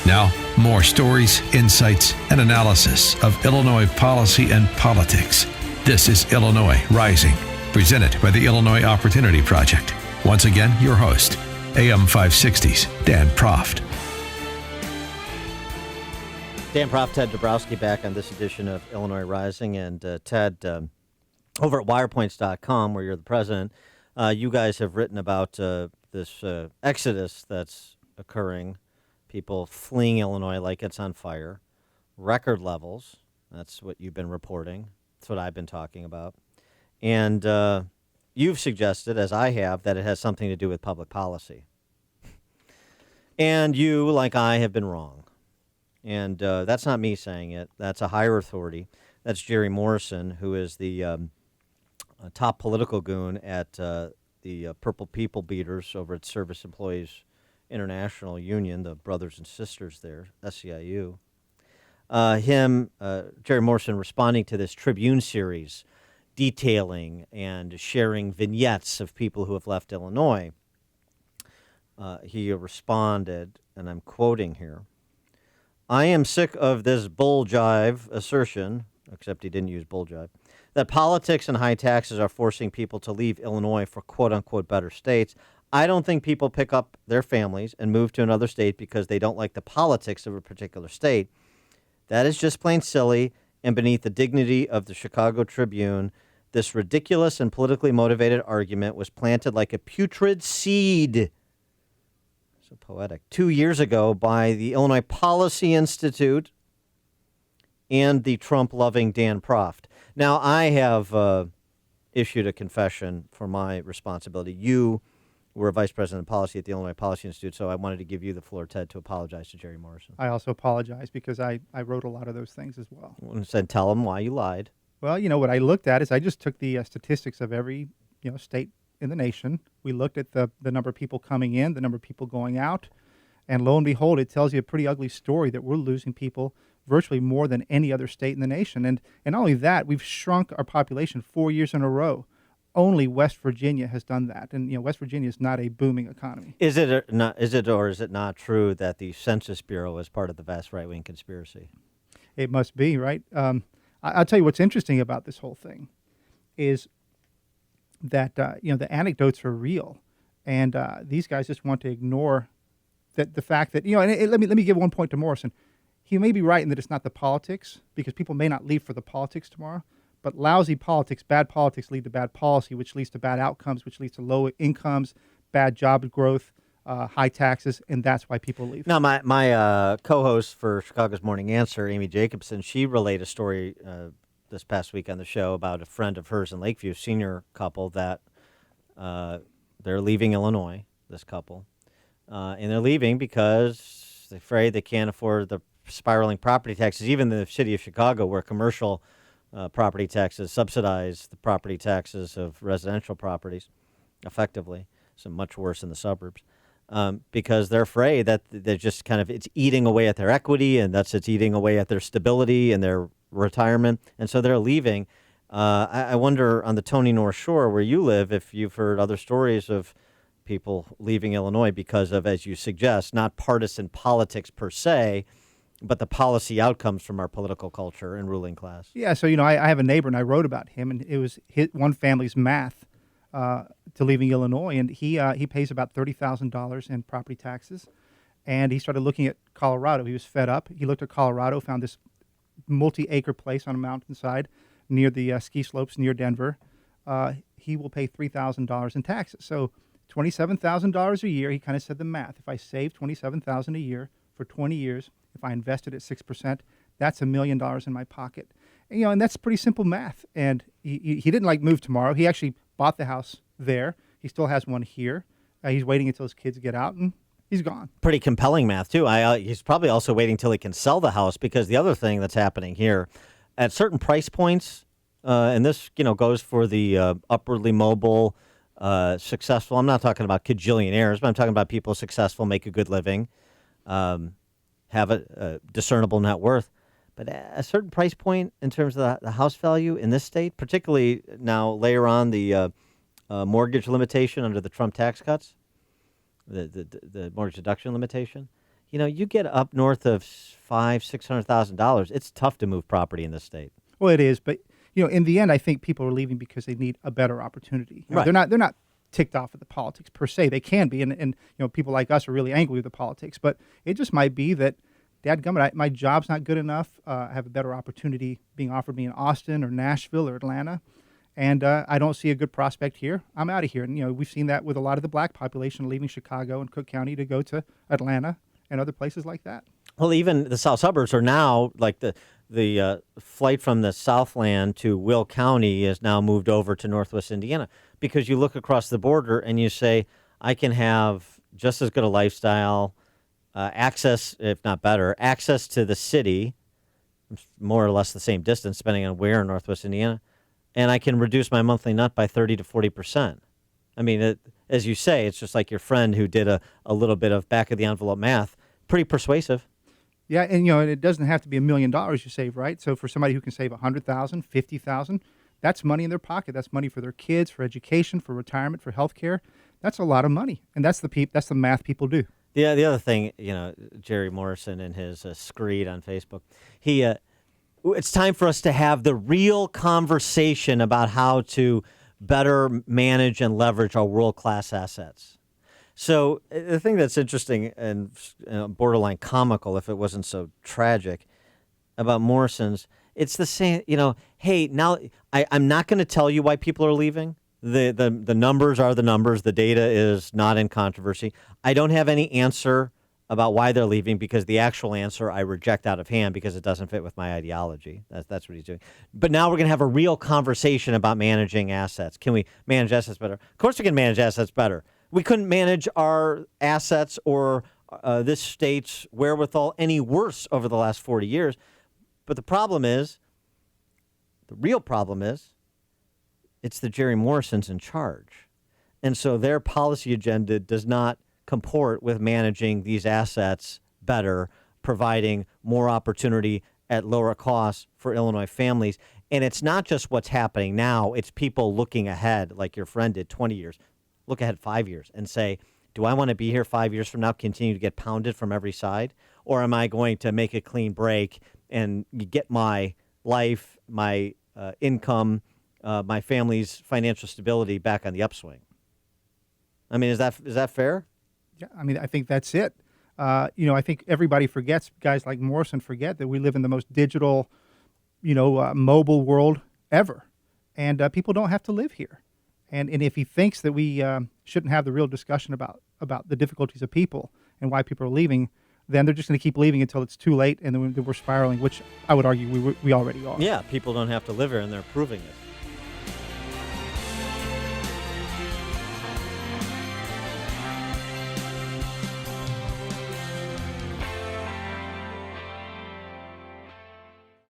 Now, more stories, insights, and analysis of Illinois policy and politics. This is Illinois Rising, presented by the Illinois Opportunity Project. Once again, your host, AM 560's Dan Proft. Dan Proft, Ted Dabrowski back on this edition of Illinois Rising. And Ted, over at Wirepoints.com, where you're the president, you guys have written about this exodus that's occurring. People fleeing Illinois like it's on fire. Record levels. That's what you've been reporting. That's what I've been talking about. And you've suggested, as I have, that it has something to do with public policy. And you, like I, have been wrong. And that's not me saying it. That's a higher authority. That's Jerry Morrison, who is the top political goon at the Purple People Beaters over at Service Employees International Union, the brothers and sisters there, SEIU. Jerry Morrison, responding to this Tribune series, detailing and sharing vignettes of people who have left Illinois. He responded, and I'm quoting here, "I am sick of this bull jive assertion," except he didn't use bull jive, "that politics and high taxes are forcing people to leave Illinois for quote-unquote better states. I don't think people pick up their families and move to another state because they don't like the politics of a particular state. That is just plain silly and beneath the dignity of the Chicago Tribune. This ridiculous and politically motivated argument was planted like a putrid seed," so poetic, "2 years ago by the Illinois Policy Institute and the Trump-loving Dan Proft." Now, I have issued a confession for my responsibility. You were a vice president of policy at the Illinois Policy Institute, so I wanted to give you the floor, Ted, to apologize to Jerry Morrison. I also apologize because I wrote a lot of those things as well. And said, tell him why you lied. Well, what I looked at is I just took the statistics of every state in the nation. We looked at the number of people coming in, the number of people going out, and lo and behold, it tells you a pretty ugly story that we're losing people virtually more than any other state in the nation. And not only that, we've shrunk our population 4 years in a row. Only West Virginia has done that, and West Virginia is not a booming economy. Is it not true that the Census Bureau is part of the vast right-wing conspiracy? It must be, right? I'll tell you what's interesting about this whole thing is that the anecdotes are real, and these guys just want to ignore the fact that And let me give one point to Morrison. He may be right in that it's not the politics, because people may not leave for the politics tomorrow. But lousy politics, bad politics lead to bad policy, which leads to bad outcomes, which leads to low incomes, bad job growth, high taxes, and that's why people leave. Now, my co-host for Chicago's Morning Answer, Amy Jacobson, she relayed a story this past week on the show about a friend of hers in Lakeview, senior couple, that they're leaving Illinois, this couple. And they're leaving because they're afraid they can't afford the spiraling property taxes, even in the city of Chicago, where commercial property taxes subsidize the property taxes of residential properties, effectively. So much worse in the suburbs, because they're afraid that they're just it's eating away at their equity, and it's eating away at their stability and their retirement, and so they're leaving. I wonder, on the Tony North Shore where you live, if you've heard other stories of people leaving Illinois because of, as you suggest, not partisan politics per se, but the policy outcomes from our political culture and ruling class. Yeah, so I have a neighbor, and I wrote about him, and it was one family's math to leaving Illinois, and he pays about $30,000 in property taxes, and he started looking at Colorado. He was fed up. He looked at Colorado, found this multi-acre place on a mountainside near the ski slopes near Denver. He will pay $3,000 in taxes, so $27,000 a year. He kind of said the math. If I save $27,000 a year for 20 years, if I invested at 6%, that's $1 million in my pocket. And that's pretty simple math. And he didn't move tomorrow. He actually bought the house there. He still has one here. He's waiting until his kids get out, and he's gone. Pretty compelling math, too. He's probably also waiting till he can sell the house, because the other thing that's happening here, at certain price points, and this goes for the upwardly mobile, successful. I'm not talking about cajillionaires, but I'm talking about people successful, make a good living, have a discernible net worth. But at a certain price point in terms of the house value in this state, particularly now layer on the mortgage limitation under the Trump tax cuts, the mortgage deduction limitation, you get up north of $600,000. It's tough to move property in this state. Well, it is, but in the end, I think people are leaving because they need a better opportunity. Right. They're not ticked off at the politics per se. They can be, and people like us are really angry with the politics. But it just might be that, dadgummit, my job's not good enough. I have a better opportunity being offered me in Austin or Nashville or Atlanta, and I don't see a good prospect here. I'm out of here. And we've seen that with a lot of the black population leaving Chicago and Cook County to go to Atlanta and other places like that. Well, even the south suburbs are now, like the flight from the Southland to Will County is now moved over to Northwest Indiana, because you look across the border and you say, I can have just as good a lifestyle, access, if not better, access to the city, more or less the same distance, depending on where in Northwest Indiana, and I can reduce my monthly nut by 30 to 40%. I mean, as you say, it's just like your friend who did a little bit of back-of-the-envelope math. Pretty persuasive. Yeah, and and it doesn't have to be $1 million you save, right? So for somebody who can save $100,000, $50,000, that's money in their pocket. That's money for their kids, for education, for retirement, for health care. That's a lot of money, and that's the math people do. Yeah, the other thing, Jerry Morrison in his screed on Facebook, it's time for us to have the real conversation about how to better manage and leverage our world-class assets. So the thing that's interesting and borderline comical, if it wasn't so tragic, about Morrison's, it's the same, hey, now I'm not going to tell you why people are leaving. The numbers are the numbers. The data is not in controversy. I don't have any answer about why they're leaving, because the actual answer I reject out of hand because it doesn't fit with my ideology. That's what he's doing. But now we're going to have a real conversation about managing assets. Can we manage assets better? Of course we can manage assets better. We couldn't manage our assets or this state's wherewithal any worse over the last 40 years. But the real problem is, it's the Jerry Morrisons in charge. And so their policy agenda does not comport with managing these assets better, providing more opportunity at lower costs for Illinois families. And it's not just what's happening now. It's people looking ahead, like your friend did 20 years. Look ahead 5 years and say, do I want to be here 5 years from now, continue to get pounded from every side? Or am I going to make a clean break and get my life, my income, my family's financial stability back on the upswing? I mean, is that fair? Yeah, I mean, I think that's it. I think everybody forgets, guys like Morrison forget that we live in the most digital, mobile world ever. And people don't have to live here. And if he thinks that we shouldn't have the real discussion about the difficulties of people and why people are leaving, then they're just going to keep leaving until it's too late, and then we're spiraling, which I would argue we already are. Yeah, people don't have to live here, and they're proving it.